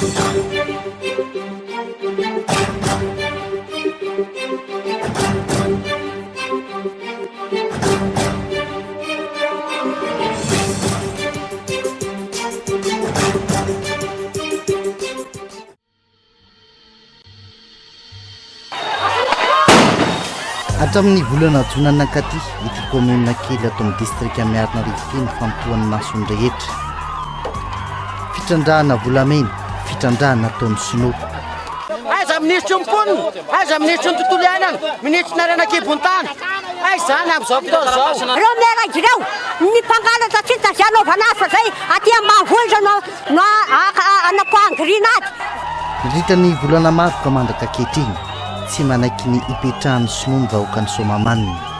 hatramin'ny volana jonan'ankaty ity commune kely ato amin'ny district Miarinarivo ity ny famtohan'ny masony rehetra fitrandrahana volamena fitrandrahana ataon'ny sinoa aiza ministry ny mponina aiza ministry ny tontolo iainana ministry narena kibon-tany aizany amin'izao fotoana zao ireo miaraiky ireo ny mpangalatra tsy tazianaovana asa zay aty ambanivohitra no anapoangirina aty ritany volana maro ka mandraka kehitriny tsy manaiky ny ipetrahany sinoa ny vahoaka ny somamaniny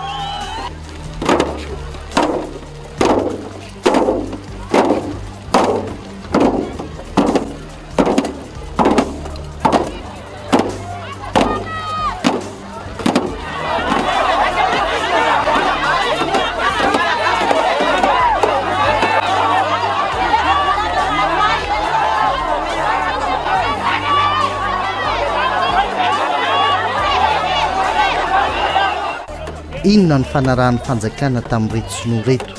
inona ny fanarahan'ny fanjakana tamin'ny reto sinoa reto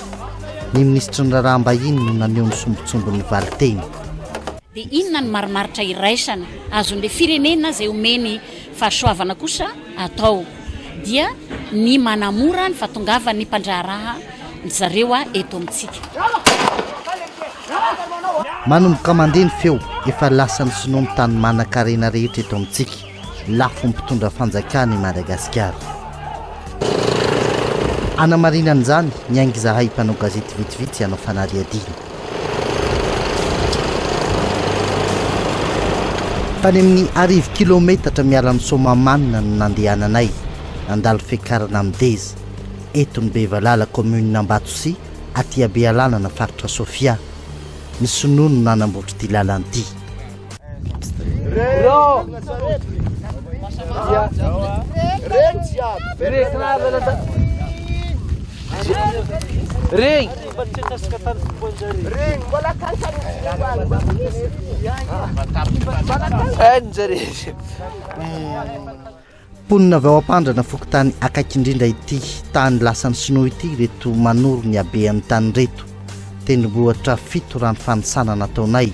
ny ministra ny raharaham-bahiny no naneho ny sombotsombon'ny valiteny dia inona ny marimaritra iraisana azon'ilay firenena izay omeny fahasoavana kosa atao dia ny manamora ny fahatongavany mpandraharaha zareo eto amintsika manomboka mandeha ny feo efa lasan'ny sinoa ny tany manan-karena rehetra eto amintsika lafo mpitondra fanjakana i Madagasikara anamarinan'izany ny aingy zahay mpanao gazety vitsivitsy hanao fanariadina tany amin'ny 10 kilometatra mialan'ny somamanina no nandehananay nandalo fekarana amin'ny Deza eto ny Bevalala commune Ambatosy aty Bealana na faritra Sofia ny sinoa no nanamboatra ity lalana Reng. Ponina avy ao ampandrana fokotany akaiky indrindra ity tany lasan'ny sinoa ity reto manoro ny habean'ny tany reto tendrombohitra 7 rano fanisana nataonay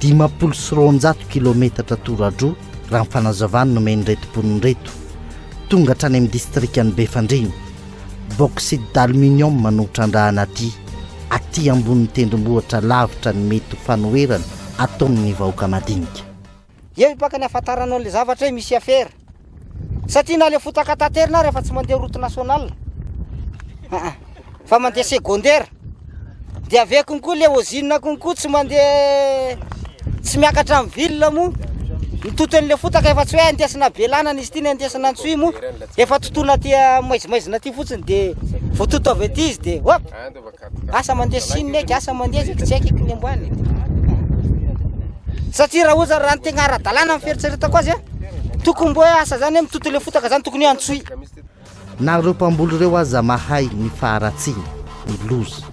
590 kilometatra toradroa raha fanazavany nomeny reto poniny reto tonga hatrany amin'ny distrikany Befandrina bauxite d'aluminium manohitra andrahana aty ambonin'ny tendrombohitra lavitra ny mety fanoherana ataon'ny vahoaka madinika eo baka ny afantaranao le zavatra hoe misy affaire satria na le fotaka tanterina rehefa tsy mandeha route nationale fa mandeha secondaire dia avekony koa le ozine konko tsy mandeha tsy miakatra amin'ny ville mo nitoton'le fotaka efa tsy hoe andesina belanana izy ity ny andesina antsoy mo efa tontolo aty maizimaizina aty fotsiny dia voatoto avy aty izy dia hop asa mandeha Chine eky asa mandeha zeky tsy haiko ny amboany satria raha oza raha ny tegna ara-dalàna amin'ny fieritseretako azy tokony mbo asa zany hoe mitoto le fotaka zany tokony antsoy na ireo mpamboly ireo aza mahay ny faharatsiny ny loza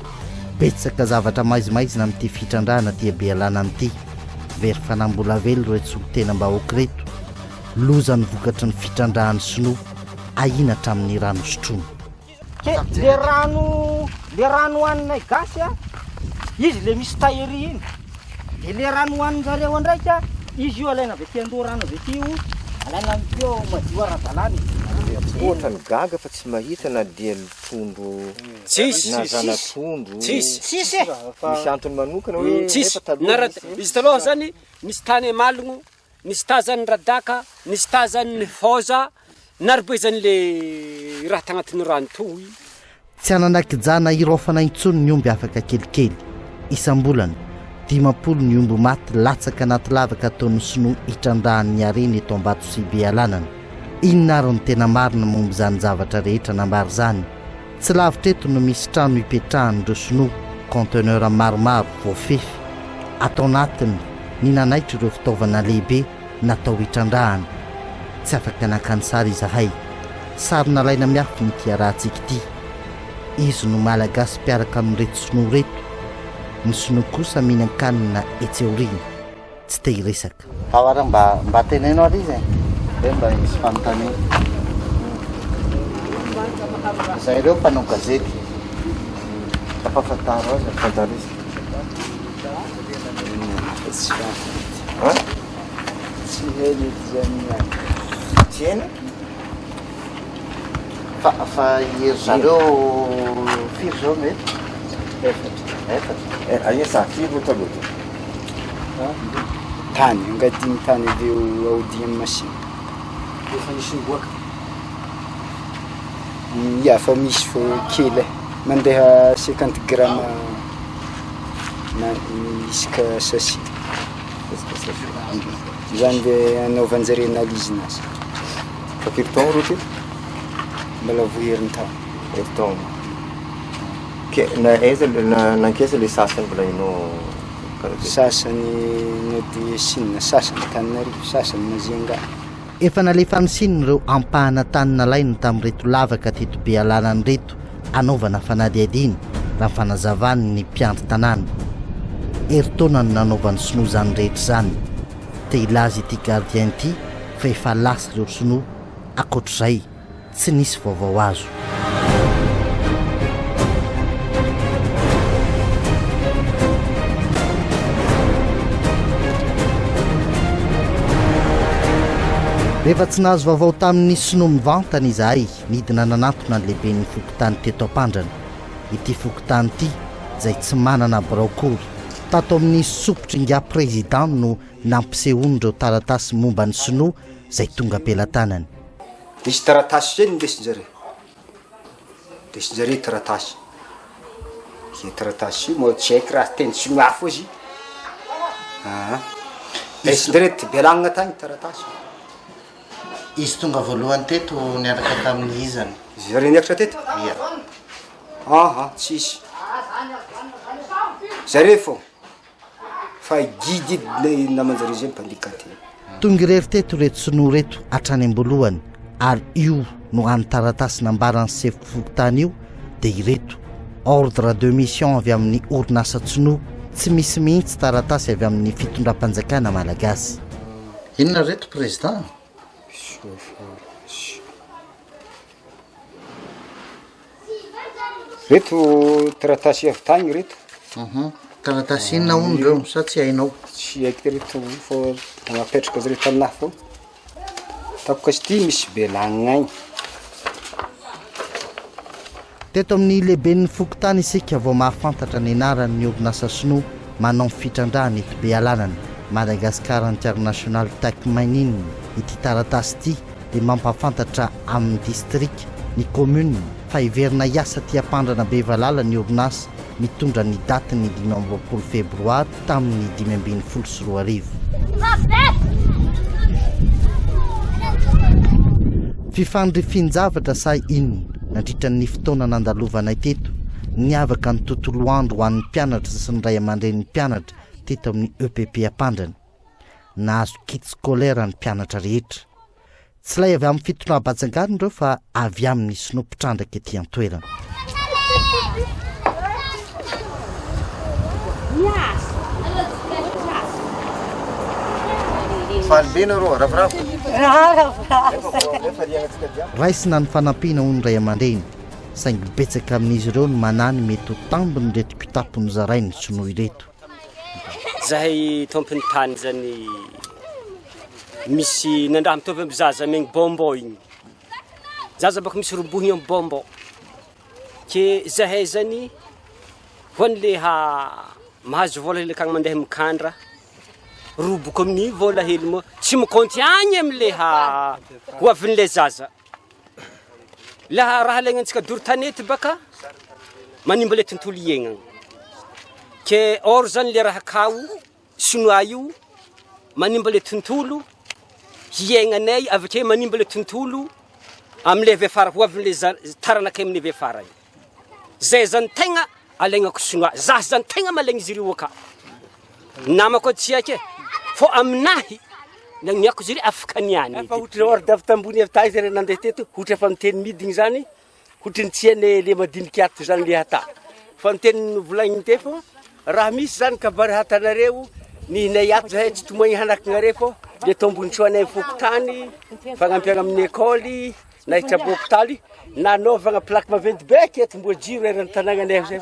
betsaka zavatra maizimaizina amin'ity fitrandrahana ty Bealana amin'ity very fanambola velo reto solotena mbahoaka reto loza ny vokatra ny fitrandrahan'ny sinoa ahina hatramin'ny rano sotroina le rano hoaninay gasy izy le misy taillerie iny dia le rano hoanin zareo andraika izy io alaina avy aty andoha rano avy aty io alaina am'teo madio ara-dalàna ohatra ny gaga fa tsy mahita na dia trondro na zana-trondro tsisy misy antony manokana hoe izy taloha zany nisy tany amalogno nisy tazany radaka nisy tazany foza naroboezan'le raha tagnatin'ny rano toy tsy ananakijana irofana intsony ny omby afaka kelikely isam-bolana 50 ny omby maty latsaka anaty lavaka ataon'ny sinoa hitrandrahan'ny arena eto Ambatosy Bealanana inona ary ny tena marina momba zany zavatra rehetra nambary zany tsy lavitra eto no misy trano ipetrahan'ireo sinoa conteneur maromaro voafefy atao anatiny ny nanaitra ireo fitaovana lehibe natao hitrandrahana tsy afaka nakany sary izahay sary nalaina miafy ny tiarahantsika ity izy no malagasy mpiaraka amin'ny reto sinoa reto ny sinoa kosa mihinan-kanina etseorina tsy te hiresaka. Avara mba tenainao ary izy e mba misy fanontaniana zay ireo mpanao gazety Afafantaro azy afantaro izy. Tsy hely zany Tsy heny? fa hery zareo firy zao mety efatra Aia sa firy ro taloha ty? tany angadiny tany aveo aodigny amin'ny machine. Efa nisy miboaka. Ia fa misy fo kely mandeha 50 gramma na isaka sachet. Zany le anaovanjare analyse nazy. Fa firy taogno ro ty? Mbola voherin-tany. Taogno. Na aiza nankeza le sasany mbola hainao karaha ty? Sasany no de Sine, sasany Tananarivo, sasany Majunga. Efa nalefa ny Sine ireo ampahana tany nalaina tamin'ireto lavaka teto Bealanany reto anaovana fanadihadiny raha ny fanazavany ny mpiandry tanàna. Herintaona no nanaovany sinoa zany rehetra zany. Te ilaza ity gardien ity fa efa lasa ireo sinoa, ankoatr'izay tsy nisy vaovao azo. Rehefa tsy nahazo vaovao tamin'ny sinoa mivantana izahay, midina nanantona ny lehibe ny fokotany teto Ampandrana. Ity fokotany ity izay tsy manana biraokory. Tato amin'ny sopotringa président no nampisehoany ireo taratasy momba ny sinoa izay tonga ampelantanany. Misy taratasy zay ndesinjare. Ndesinjare taratasy. Ke taratasy mo tsy haiko raha teny sinoa fo izy. Ndesinjare ty Bealana tany taratasy. izy tonga voalohany teto niaraka tamin'ny izany Zare niakatra teto? ia Tsisy. Zare fo. Fa guide namanjare zay mpandika ty. Tonga irery teto reto sinoa reto hatrany am-boalohany, ary io no any taratasy nambarany sefo fokotany io dia ireto ordre de mission avy amin'ny orinasa sinoa, tsy misy mihitsy taratasy avy amin'ny fitondram-panjakana malagasy. inona reto président Reto taratasy avy tany reto. taratasy inona hono reo sa tsy hainao Tsy haiko reto fa napetraka azy reto aminahy fo. Tako izy ty misy Bealana agny. Teto amin'ny lehiben'ny fokotany isika vao mahafantatra ny anaran'ny orinasa sinoa manao fitrandrahana eto Bealanana, Madagascar International Takmainin. Ity taratasy ity dia mampafantatra amin'ny district, ny commune fa hiverina hiasa ty Ampandrana Bevalala ny orinasa, mitondra ny daty ny 20 febroary tamin'ny 2024. Fifandrifian-javatra sa inona nandritra ny fotoana nandalovanay teto, niavaka ny tontolo andro ho an'ny mpianatra sy ny ray aman-dren'ny mpianatra teto amin'ny EPP Ampandrana. Nahazo kit scolaire ny mpianatra rehetra. Tsy lay avy amin'ny fitondram-panjakana ireo fa avy amin'ny sinoa mpitrandraka ety an-toerana. Falibena rô, ravoravo. Raisina ny fanampiana ho ny ray aman-dreny, saingy betsaka amin'izy ireo no manany mety ho tambiny reto kitapony zaray ny sinoa ireto. Zahay tompony tany zany misy nandraha mitovy amin'ny zaza megny bonbon igny. Zaza baka misy robohiny amin'ny bonbon. Ke zahay zany ho an'leha mahazo vola hely kagny mandeha mikandra, roboko amin'ny vola hely moa tsy mikonty agny amin'leha ho avin'le zaza. Laha raha laignansika doro tanety baka manimba le tontolo iaignana. Ke or zany le raha kao sinoa io manimba le tontolo hiaignanay, avake manimba le tontolo am'le vefara ho avin'le taranakay amin'ny vefara io. Zay zany tegna alaignako sinoa, zah zany tegna malaigny izy ireo aka. Namako tsy haike fo aminahy nagniako izy ireo afaka niany. Fa ohatra ordre avy tambony avy tay zare nandeha teto, ohatra fa miteny midigny zany, ohatra ny tsy le madiniky ato zany le hata. Fa miteny volagniny te fo raha misy zany kabary hatanareo nihinay ato zahay tsy tomoigny hanakignare fô de tombonitsoanay fokotany fagnampiagna amin'ny écoly nahitra bôpitaly nanaovagna plaque maventy beky eto mbo jiro erany tanagnanay zay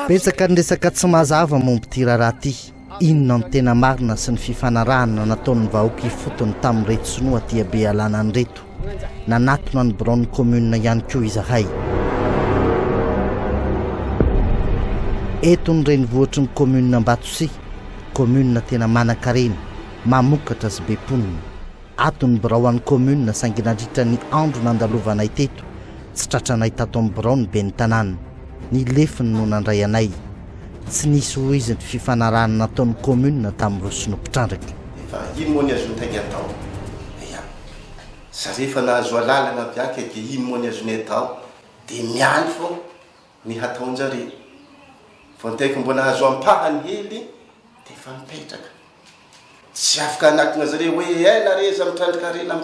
betsaka ny resaka tsy mazava momby ty raharaha ty inona ny tena marina sy ny fifanarahana nataon'ny vahoaka ifotony tamin'nyreto sinoa tia be alana ny reto nanatona ny braony commune ihany koa izahay eto ny renivohatry ny commune Ambatosihy commune tena manan-karena mamokatra sy beponina ato ny birao an'ny commune saingy nandritra ny andro nandalovanay teto tsy tratranay tato amin'ny birao ny be ny tanàna ny lefiny no nandray anay tsy nisy ho izy ny fifanarahana nataon'ny commune tamin'ireo sinompitrandraka fa ino moa ny azon'tegna atao ia sa rehefa nahazo alalana biaka dia ino moa ny azony atao dia mialy fô ny hataonjare fa ntegna mbo nahazo ampahany hely dia efa mipetraka tsy afaka anakina zareo hoe ela reza mitrandraka rela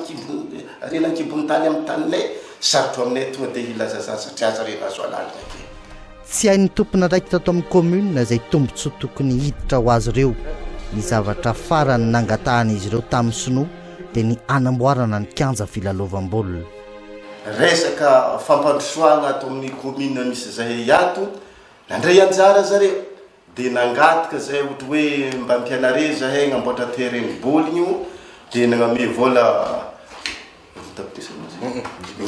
ankibony tany amin'ny taninay sarotro aminay tonga dia hilazazany satria zareo nahazo alalana ke tsy hain'ny tompona raiky tato amin'ny commune izay tombontsoa tokony hiditra ho azy ireo ny zavatra farany nangatahana izy ireo tamin'ny sinoa dia ny anamboarana ny kanja filalaovam-baolina resaka fampandrosoana ato amin'ny commune misy zahay ato nandray anjara zareo dia nangataka zay ohatra hoe mba mpianare zahay namboatra terrain bôligny io dia nagname vola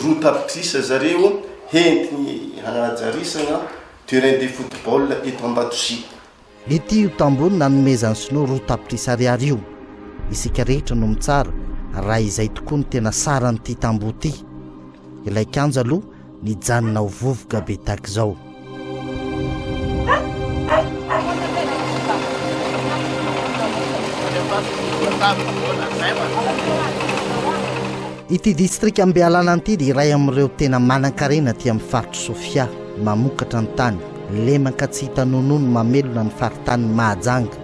roa tapitrisa zareo hentiny hanajarisana terrain de football eto Ambatosihy ity io tambony nanomezany sinoa roa tapitrisa ariary io isika rehetra no mitsara raha izay tokoa ny tena saran'ity tambo ity ilay kanja aloha nijanona ho vovoka be tahaka izao ity distrika Ambealana ity dia iray amin'ireo tena manan-karena ty amin'ny faritry Sofia mamokatra ny tany lemaka tsy hita nonono mamelona ny faritany Mahajanga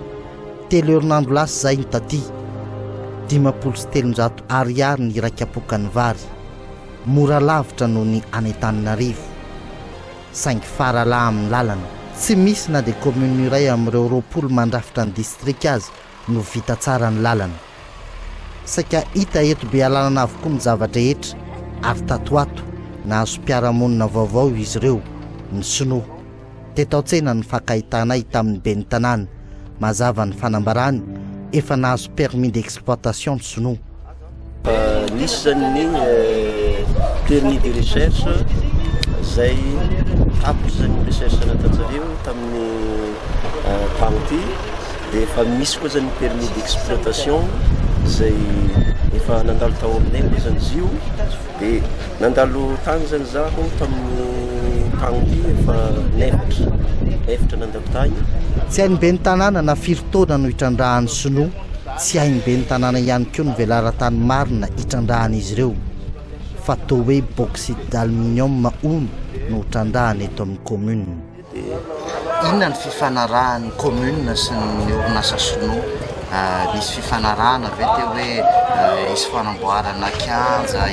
3 herinandro lasa izay ny taty 500 ariary ny iraikapokany vary mora lavitra noho ny any Antananarivo saingy faralahy amin'ny lalana tsy misy na dia commune iray amin'ireo 20 mandrafitra ny distrika azy no vita tsara ny lalana saika hita eto Bealanana avokoa ny zavadrehetra ary tatoato nahazo mpiaramonina vaovao izy ireo ny sinoa teto an-tsena ny fankahitanay tamin'ny be ny tanàna mazava ny fanambarany efa nahazo permis d'exploitation ny sinoa nisy zany ny permis de recherche zay tapitra zany recherche nataonjareo tamin'ny tagno ty dia efa misy koa zany permis d'exploitation zay efa nandalo tao aminay koa zany izy io dia nandalo tany zany zaho tamin'ny tagno ty efa efatra nandalo tany tsy hainy be ny tanàna na firy-taona no hitrandrahan'ny sinoa tsy hainy be ny tanàna ihany koa ny velaran-tany marina hitrandrahana izy ireo fa toa hoe bauxite d'aluminium ono no hitrandrahana eto amin'ny commune inona ny fifanarahan'ny commune sy ny orinasa sinoa misy fifanarahana ve te hoe isy fanamboarana kianja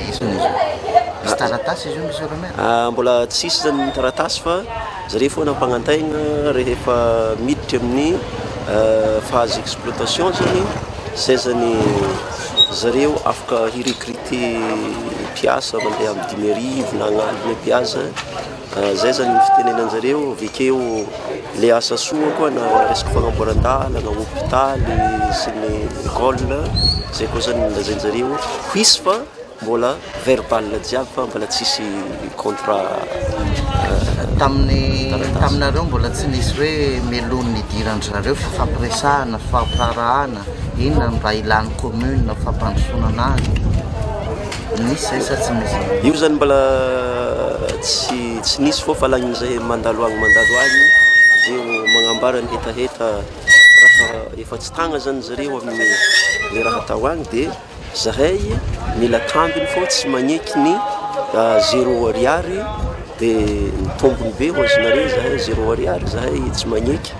misy taratasy izy io misy rome mbola tsisy zany ny taratasy fa zareo foana mpagnantaigna rehefa miditra amin'ny phase exploitation zany zay zany zareo afaka hirecruter mpiasa mandeha amin'ny 5,000 na agnalina mpiasa zay zany ny fitenenanjareo avekeo le asa soa koa na resaka fagnamboaran-dalana hôpitaly sy ny école zay koa zany lazainjareo hisy fa mbola verbal jiaby fa mbola tsisy contrat taminareo mbola tsy nisy hoe melony nidiran'zareo fifampiresahana fifampirarahana inona ny raha ilan'ny commune fampandrosoana anazy nisy zay sa tsy misy io zany mbola tsy nisy fô fa lagnin'izay mandalo agny zay magnambara ny hetaheta raha efa tsy tagna zany zareo amin'ny le raha atao agny dia zahay mila tambiny fô tsy magneky ny 0 ariary dia nitombony be ho azinareo zahay 0 ariary zahay tsy magneky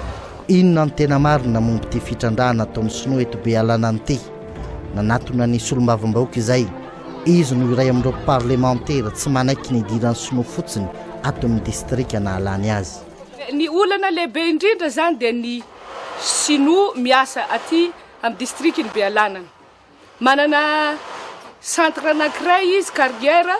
inona ny tena marina momby ty fitrandrahana ataon'ny sinoa eto Bealanana ity nanatona ny solombavam-bahoaka izay izy no iray amin'ireo parlementaire tsy manaiky ny idiran'ny sinoa fotsiny ato amin'ny distrika nahalany azy ny olana lehibe indrindra zany dia ny sinoa miasa aty amin'ny districtny Bealanana. Manana centre anankiray izy carrière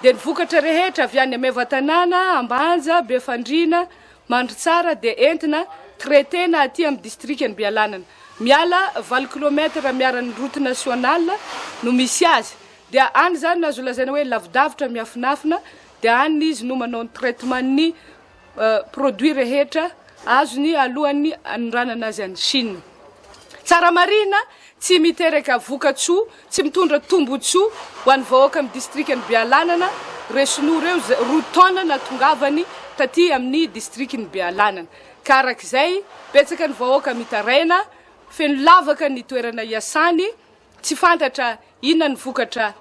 dia ny vokatra rehetra avy any Ameva-tanàna, Ambanja, Befandriana, Mandritsara dia entina traitena aty amin'ny districtny Bealanana. Miala 20 km miaran'ny route nationale no misy azy. Dia any zany azo lazaina hoe lavidavitra miafinafina dia any izy no manao ny traitement ny produit rehetra azony alohany anoranana azy any Chine. Tsara marina tsy miteraka vokatsoa, tsy mitondra tombotsoa ho an'ny vahoaka amin'ny districtny Bealanana resinoa reo roa taona natongavany taty amin'ny districtny Bealanana. Ka arak'izay betsaka ny vahoaka mitaraina feno lavaka ny toerana iasany, tsy fantatra inona ny vokatra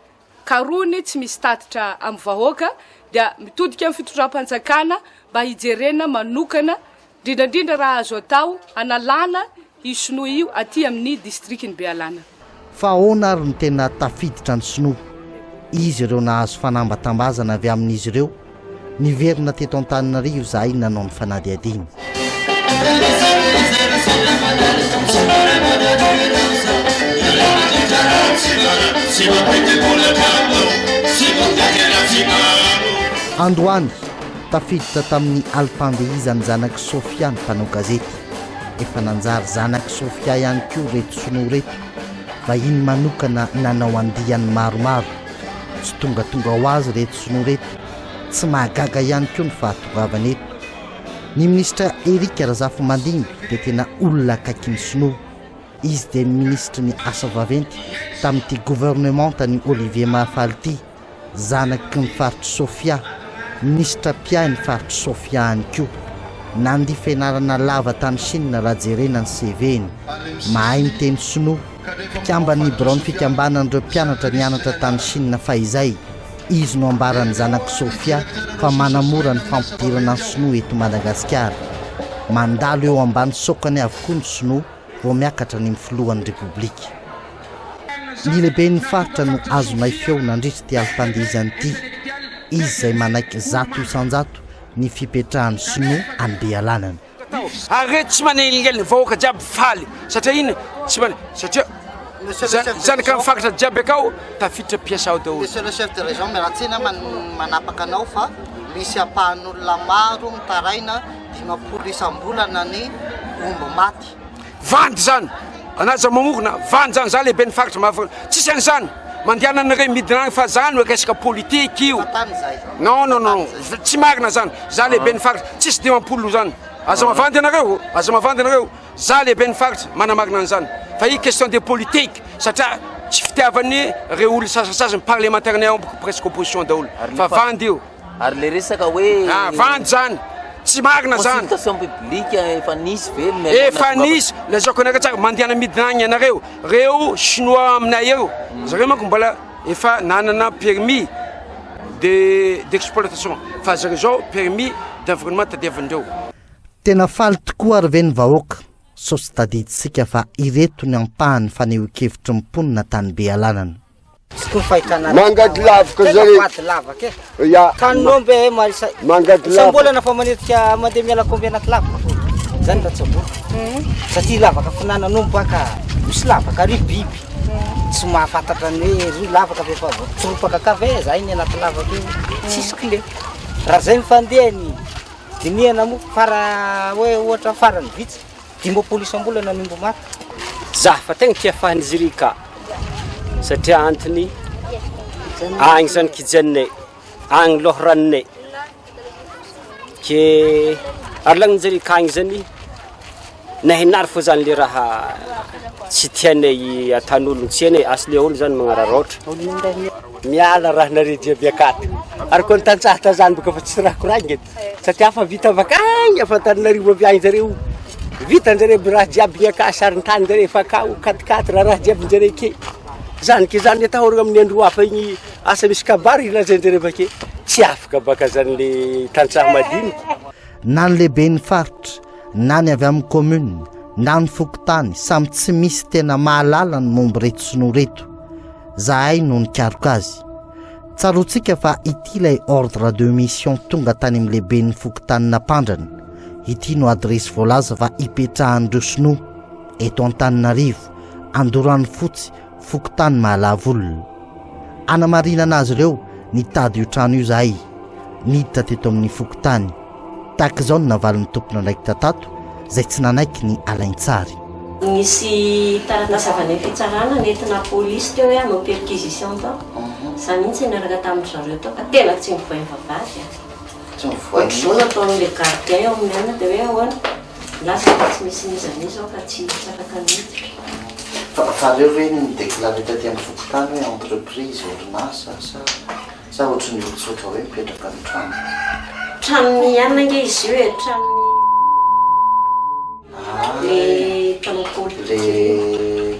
karony, tsy misy tatitra amin'ny vahoaka dia mitodika amin'ny fitondram-panjakana mba hijerena manokana indrindrandrindra raha azo atao analana io sinoa io aty amin'ny districtny Bealanana. Fa ahoana ary ny tena tafiditra ny sinoa? Izy ireo nahazo fanambatambazana avy amin'izy ireo niverina teto Antananarivo zahay nanao ny fanadihadiny. Androany tafiditra tamin'ny alipandehizany zanaky Sofia ny mpanao gazety. Efa nanjary zanaky Sofia ihany koa reto sinoa reto, vahiny manokana nanao andihany maromaro. Tsy tonga ho azy reto sinoa reto, tsy mahagaga ihany koa ny fahatongavana eto. Ny ministra Erika Razafimandimby dia tena olona akaikiny sinoa. Izy dia ministra ny asa vaventy tamin'ity gouvernementany Olivier Mahafality, zanaky ny faritry Sofia, ministra Piay ny faritry Sofia ihany koa. Nandi fianarana lava tany Chine raha jerena ny CV-ny. Mahay miteny sinoa, fikamban'ny Brown fikambanan'ireo mpianatra nianatra tany Chine fa izay izy no ambarany zanaky Sofia fa manamora ny fampidirana ny sinoa eto Madagasikara. Mandalo eo ambany sokany avokoa ny sinoa vao miakatra ny filohan'ny Repoblika. Ny lehibe ny faritra no azonay feo nandritra ty alipandehizany ity, izy izay manaiky 100 isan-jato ny fipetrahan'ny sinoa any Bealanana. Arrête tsy manelingelina vahoaka jiaby faly satria iny tsy satria zanaka mifakatra jiaby akao tafiditra piasa ao daholo. Monsieur le chef de région, meratsina manapaka anao fa misy ampahan'olona maro mitaraina 500 isam-bolana ny omby maty. Vandy zany anaza mamorona vandy zany za lehibe ny faritra mavona tsisy an'izany mandehananareo midina fa zany hoe resaka politika io. Non tsy marina zany za lehibe ny faritra tsisy 50 zany. Aza mavandy anareo za lehibe ny faritra manamarina an'izany fa i question de politique satria tsy fitiavany reo olona sasasasa parlementaire ny ao presque opposition daholo fa vandy io. Ary le resaka hoe vandy zany tsy marina zany. Consultation publique efa nisy velona. Efa nisy lazako anareo tsara mandehana midina agny anareo reo chinois aminay eo zareo manko mbola efa nanana permis d'exploitation fa zareo zao permis d'environnement tadiavandreo. Tena faly tokoa ary ve ny vahoaka saosy tadiditsika fa ireto ny ampahany fanehoan-kevitra mimponina tany Bealanana. Mangady lavaka zare. Kanombe marisa. Mangady lavaka. Sambolana fa manetika mandeha miala kombe anaty lavaka. Zany ratsabola. Satria lavaka finanan'omby baka misy lavaka ary biby. Tsy mahafantatra ny hoe ry lavaka ve fa tsoropaka kave zay ny anaty lavaka io. Tsisy clé. Raha zay mifandehany dinihana mo fara hoe ohatra farany vitsy 500 isam-bolana ny omby maty. Za fa tegna tia fahan'izy ry ka satria antony agny zany kijanonay agny loharanonay ke ary lagnanjary ka agny zany nahinary fo zany le raha tsy tianay atan'ologno tsy hainay asy le olo zany magnararotra miala raha nare jiaby akaty ary koa nitantsahatra zany boka fa tsy raha koragny satria fa vita vakagny afantarinarivo avy agny zareo vita njareo raha jiaby aka sarintany zareo fa ka katikaty raha jiaby njareo ke zany ke zany atahorana amin'ny andro hafa igny asa misy kabary ilazainjareo vake tsy afaka baka zany le tantsaha madiniky. Na ny lehibe ny faritra na ny avy amin'ny commune na ny fokotany samy tsy misy tena mahalala ny momby reto sinoa reto. Zahay no nikaroko azy. Tsarotsika fa ity ilay ordre de mission tonga tany amin'ny lehibe ny fokotany nampandrana ity no adresy voalaza va ipetrahan'ireo sinoa eto Antananarivo Andorano fotsy Fokotany Mahalavolona. Anamarinana azy ireo nitady io trano io zahay niditra teto amin'ny Fokotany. Tahaka izao no navalin'ny tompona ndraiky tatato izay tsy nanaiky ny alaintsary. Nisy taratasy avy any fitsarana nentina polisy teo hoe hanao perquisition tao. Za mihitsy niaraka tamin'ny zareo tao ka tena tsy mivoainy vavahady. Tsy mivoainy. Ohatr'izao nataon'ilay gardien eo amin'ny anona dia hoe ahoana lasa tsy misy nizan'izy ao ka tsy tsaraka mihitsy. Fa reo hoe nidéclaré taty amin'ny Fokotany hoe entreprise orinasa sa ohatrany olotsotra hoe mipetraka ny trano. Tranony anona nge izy io hoe tranony le taloha politique. Le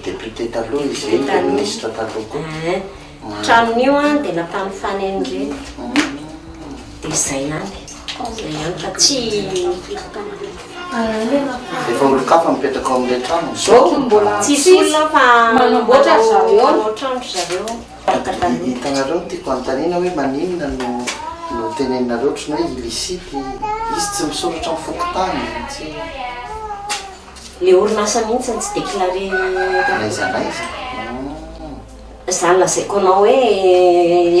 député taloha izy le ministre taloha koa. Tranon'io a dia natany faneny reny dia izay ihany. Izay ihany fa tsy efa olo-kafa mipetraka ao amin'ilay trano. Tsisy olona fa manamboatra zareo trano zareo. Hitanareo tiako anontaniana hoe maninona no teneninareo otrany hoe illicite izy tsy misoratra amin'ny Fokotany tsy le orinasa mihitsy tsy déclaré naiza naiza. Zany lazaiko anao hoe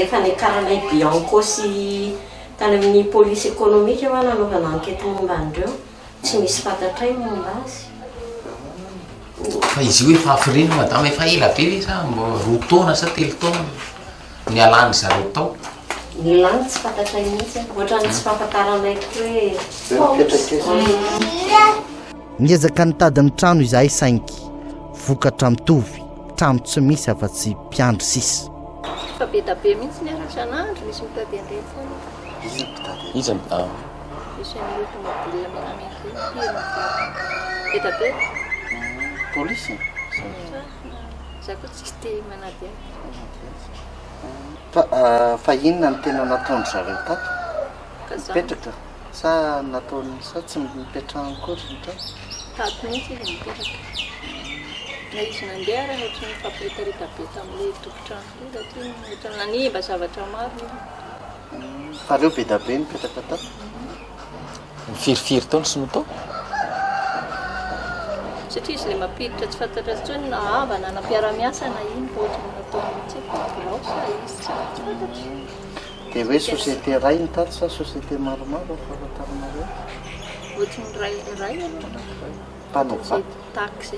efa nikaranay Bianco sy tany amin'ny police économique eo nanaovana enquête momba an'ireo tsy misy fantatray momba azy. Fa izy io efa hafirina madama efa ela be sa roa taona sa telo taona ny alany zareo tao. Ny lany tsy fantatray mihitsy ohatrany tsy fahafantaranay koa hoe niezaka nitady ny trano izahay saingy vokatra mitovy trano tsy misy afa-tsy mpiandry sisa. Fa be da be mihitsy ny arasan'andro misy mitady andray foana. Iza Misy ny automobile menamety be da be. Polisy. Za koa tsy te manady. Fa inona ny tena nataony zareo tato? Mipetraka sa nataony sa tsy mipetraka akory ny trano? Tato mihitsy izy mipetraka. Na izy nandeha raha ohatry ny fampiretareta be tamin'ilay tompon-trano io satria ohatry nanimba zavatra maro. Fa reo be da be mipetraka tato? Mifirifiry taony sy no tao? Satria izy le mampiditra tsy fantatra intsony na hava na nampiara-miasa na ino fa ohatry nataony mihitsy birao sa izy tsy fantatra. Dia hoe société ray ny tato sa société maromaro fahafantaranareo? Ohatry ny ray aloha. Mpanova? Taxi.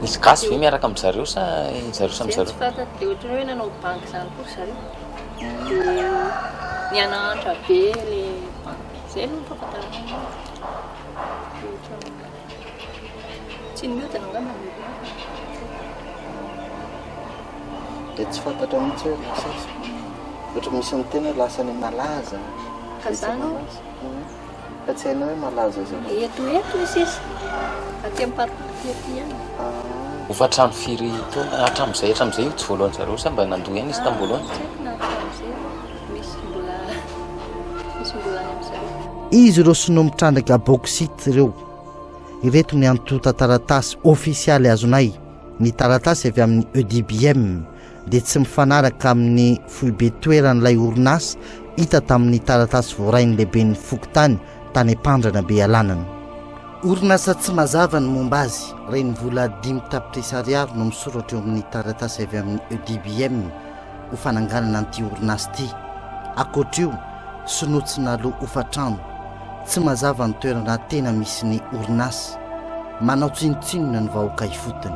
Nisy gasy ve miaraka amin'izareo sa zareo samy zareo? Tsy fantatra dia ohatry hoe nanao banky izany koa zareo. Dia nianatra be le banky. Izay no fahafantarana. Tsy miodana angamba dia tsy fantatra mihitsy hoe lasasa ohatra misy ny tena lasany malaza ka zany fa tsy hainao hoe malaza zay eto izy aty amin'ny party aty ihany Ofa trano firy taona hatramin'izay io tsy voalohany zareo sa mba nandoa ihany izy tam'voalohany? misy mbola any amin'izay. Izy ireo sinoa mitrandraka bauxite ireo ireto ny antota taratasy ofisialy azonay ny taratasy avy amin'ny EDBM dia tsy mifanaraka amin'ny foibe toeran'ilay orinasa hita tamin'ny taratasy voarainy lehibe ny Fokotany tany ampandrana Bealanana. Orinasa tsy mazava ny momba azy reny vola 5 tapitrisa ariary no misoratra eo amin'ny taratasy avy amin'ny EDBM ho fananganana an'ity orinasa ity. Akoatr'io sinotsy naloha hofatrano tsy mazava ny toerana tena misy ny orinasa manao tsinotsinona ny vahoaka ifotony.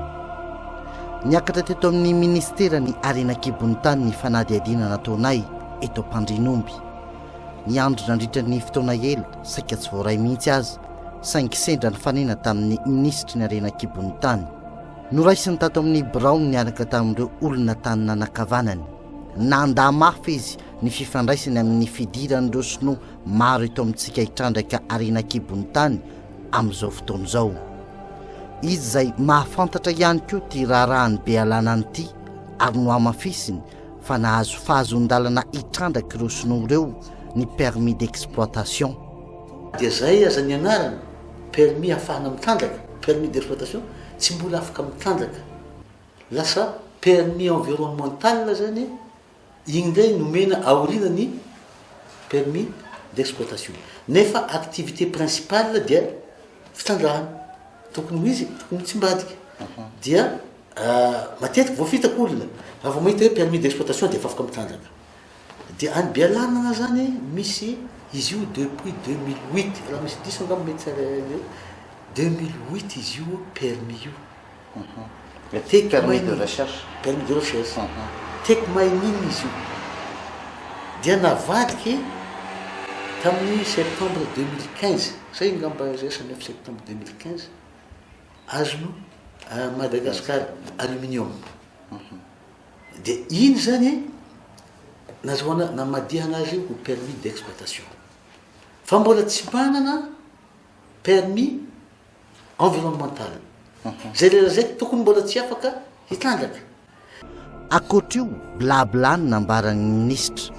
Niakatra teto amin'ny ministera ny arenakibon'ny tany ny fanady adiana nataonay eto Ampandrinomby. Ny andro nandritra ny fotoana ela saika tsy voaray mihitsy azy saingy sendra ny fanena tamin'ny ministry ny arenakibon'ny tany. Noraisiny tato amin'ny Brown niaraka tamin'ireo olona tany nanakavanany. Nanda mafy izy ny fifandraisany amin'ny fidiran'ireo sinoa maro eto amintsika hitrandraka arenakibon'ny tany amin'izao fotoana izao. Izy izay mahafantatra ihany koa ty raharahany Bealanana ity ary no amafisiny fa nahazo fahazon-dalana hitrandraka ireo sinoa ireo ny permis d'exploitation. Dia zay aza ny anarana permis ahafahana mitrandraka, permis d'exploitation tsy mbola afaka mitrandraka. Lasa permis environnemental zany igny ndray nomena aoriana ny permis d'exploitation nefa activité principale dia fitandrahana tokony ho izy tokony tsy mbadika dia matetiky voafitaka olona raha vao mahita hoe permis d'exploitation dia efa afaka mitandraka dia any Bealanana zany misy izy io depuis 2008 raha misy diso angamba mety 2008 izy io permis io permis de recherche teko mahininy izy io dia navadiky tamin'ny septembre 2015 zay ngamba zay 9 septembre 2015 azony Madagascar aluminium dia iny zany nazahoana namadiha anazy ho permis d'exploitation fa mbola tsy manana permis environnemental zay lera zay tokony mbola tsy afaka hitandraka akoatr'io blablany nambaran'ny ministra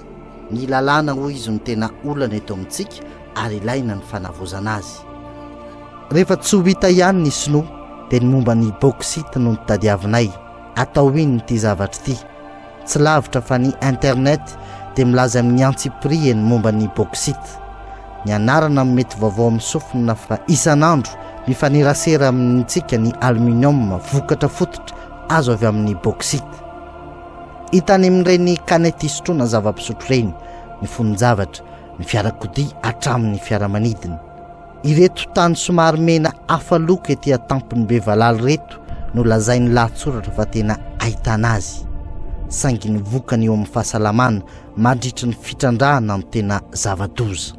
ny lalàna ho izy ny tena olana eto amintsika ary ilaina ny fanavozana azy rehefa tsy ho hita ihany ny sinoa dia ny momba ny bauxite no nitadiavinay atao iny ty zavatra ty tsy lavitra fa ny internet dia milaza amin'ny antsiprieny momba ny bauxite ny anarana mety vaovao amin'ny sofina fa isan'andro mifanirasera amintsika ny aluminium vokatra fototra azo avy amin'ny bauxite hitany amin'ireny kanety isotroana zava-pisotro ireny ny fonon-javatra ny fiarakodia hatramin'ny fiaramanidina ireto tany somary mena afaloka ety atampony be valaly reto no lazainy lahatsoratra fa tena ahitana azy saingy ny vokany eo amin'ny fahasalamana mandritry ny fitrandrahana amin'ny tena zava-doza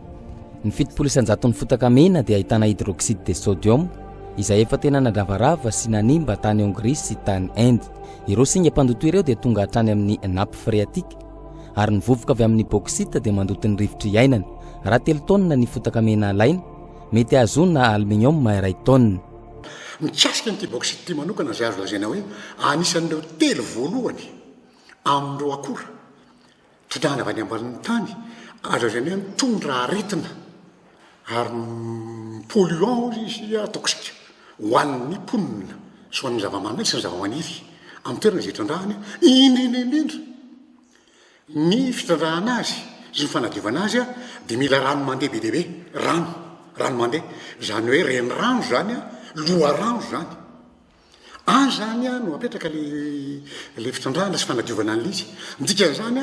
ny fitopolo isan-jaton'ny fotaka mena dia ahitana hydroxyde de sodium izay efa tena nadravarava sy nanimba tany Hongrie sy tany Inde ireo singa mpandoto ireo dia tonga hatrany amin'ny nappe phréatique ary ny vovoka avy amin'ny bauxite dia mandoto ny rivotry iainana raha 3 tonne ny fotaka mena alaina mety azona aluminium iray tonne mikasika n'ity bauxite ty manokana zay azo lazaina hoe anisan'ireo telo voalohany amin'ireo akora tondrahana avy any ambanin'ny tany azo lazaina hoe mitondra aretina ary polluant izy toxique ho an'ny mponina sy ho an'ny zava-maniry sy ny zava-maniry amin'ny toerana izay hitrandrahany indrindra ny fitandrahana azy sy ny fanadiovana azy dia mila rano mandeha be deabe rano mandeha zany hoe reny rano zany loha rano zany zany no apetraka le fitrandrahana sy fanadiovana an'izy ndikan'izany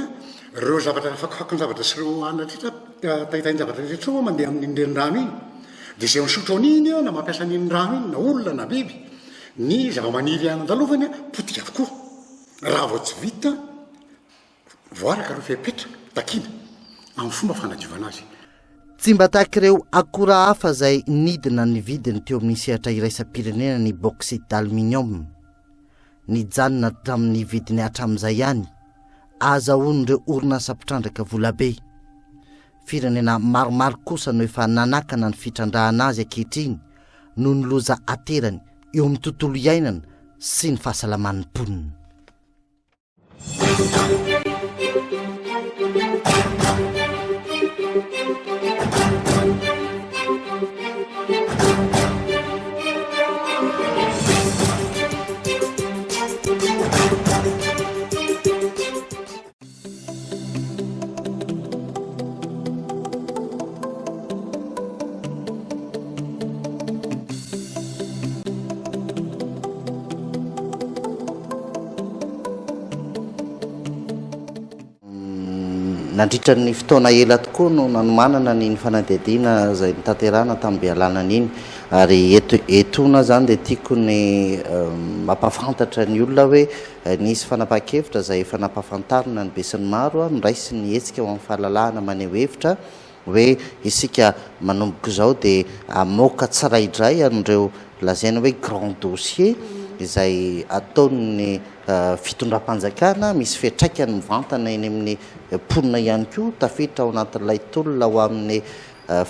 reo zavatra fakofakony zavatra sy reo anatritra tahitahiny zavatra rehetra mandeha amin'ny renirano iny dia izay misotro an'iny na mampiasa n'iny rano iny na olona na biby ny zava-maniry an-dalovany potika avokoa raha vao tsy vita voaraka reo fepetra takina amin'ny fomba fanadiovana azy tsy mba tahaky ireo akora hafa izay nidina ny vidiny teo amin'ny sehatra iraisam-pirenena ny bauxite d'aluminium nijanona tamin'ny vidiny hatramin'izay ihany azahoan'ireo orinasa mpitrandraka volabe firenena maromaro kosa no efa nanakana ny fitrandrahana azy ankehitriny no ny loza aterany eo amin'ny tontolo iainana sy ny fahasalaman'ny mponina nandritra ny fotoana ela tokoa no nanomanana ny fanadihadiana izay nitanterana tamin'ny Bealanana iny ary etona zany dia tiako ny mampafantatra ny olona hoe nisy fanapahan-kevitra izay efa nampahafantarina ny besin'ny maro miraisy ny hetsika ho amin'ny fahalalahana maneho hevitra hoe isika manomboka izao dia amoaka tsiraidray amin'ireo lazaina hoe grand dossier izay ataon'ny fitondram-panjakana misy fiatraikany mivantana eny amin'ny mponina ihany koa tafiditra ao anatin'ilay tolona ho amin'ny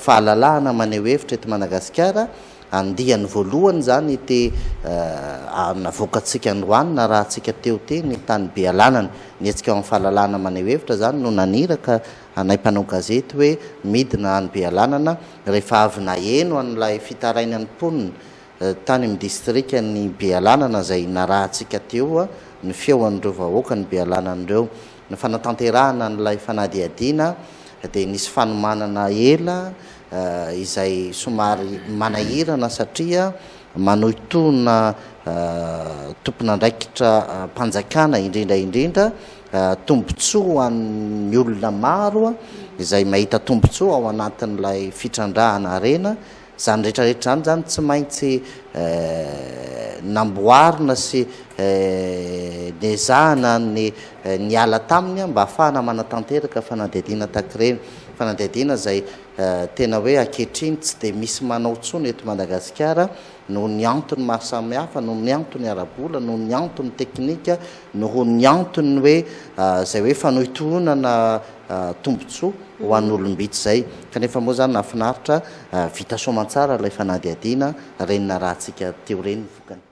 fahalalahana maneho hevitra eto Madagasikara andihany voalohany zany te navoakantsika ny roanina raha antsika teo te ny tany Bealanana ny hetsika ao amin'ny fahalalahana maneho hevitra zany no naniraka anay mpanao gazety hoe midina any Bealanana rehefa avy naheno an'ilay fitaraina ny mponina tany amin'ny distrika ny Bealanana izay narahantsika teo ny feo an'ireo vahoaka ny Bealanan'ireo ny fanatanterahana n'ilay fanadihadiana dia nisy fanomanana ela izay somary manahirana satria manohitonina tomponandraikitra mpanjakana indrindraindrindra tombontsoa hoan'ny olona maro izay mahita tombontsoa ao anatin'ilay fitrandrahana rena zany rehetrarehetra zany zany tsy maintsy namboarina sy nezahana ny ala taminy mba ahafahana manatanteraka fanadihadiana takireny fanadihadiana zay tena hoe ankehitriny tsy dia misy manao tsony eto Madagasikara noho ny antony maro samihafa noho ny antony arabola noho ny antony teknika noho ny antony hoe zay hoe fanohitonana tombontsoa ho an'olombitsy zay kanefa moa zany nafinaritra vita soamantsara ilay fanadihadiana renina rahantsika teo reny vokany.